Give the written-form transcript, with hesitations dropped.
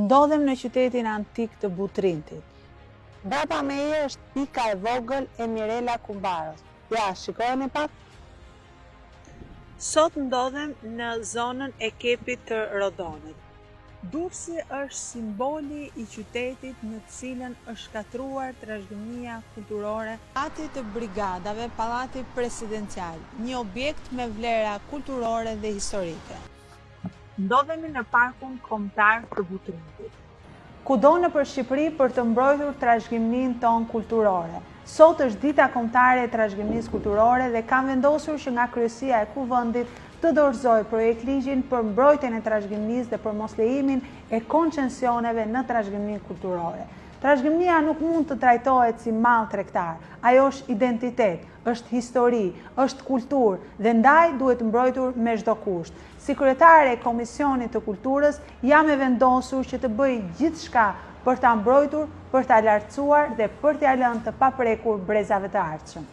Ndodhem në qytetin antik të Butrintit. Brapa meje është pika e vogël e Mirela Kumbarës. Ja, shikojeni pak. Sot ndodhem në zonën e Kepit të Rodonit. Durrësi është simboli i qytetit në të cilën është shkatruar trashëgimia kulturore. Pallati të brigadave, pallati presidencial, një objekt me vlera kulturore dhe historike. Ndodhemi në parkun kombëtar të Butrintit. Kudo nëpër Shqipëri për të mbrojtur trashëgiminë tonë kulturore. Sot është dita kombëtare e trashëgimisë kulturore dhe kam vendosur që nga Kryesia e Kuvendit të dorëzoj projekt ligjin për mbrojtjen e trashëgimisë dhe për moslejimin e koncesioneve në trashëgiminë kulturore. Trashëgimia nuk mund të trajtohet si mall tregtar. Ajo është identitet, është histori, është kulturë dhe ndaj duhet mbrojtur me çdo kusht. Si kryetare e Komisionit të Kulturës jam e vendosur që të bëj gjithçka për ta mbrojtur, për ta lartësuar dhe për t'ia lënë të paprekur brezave të ardhshëm.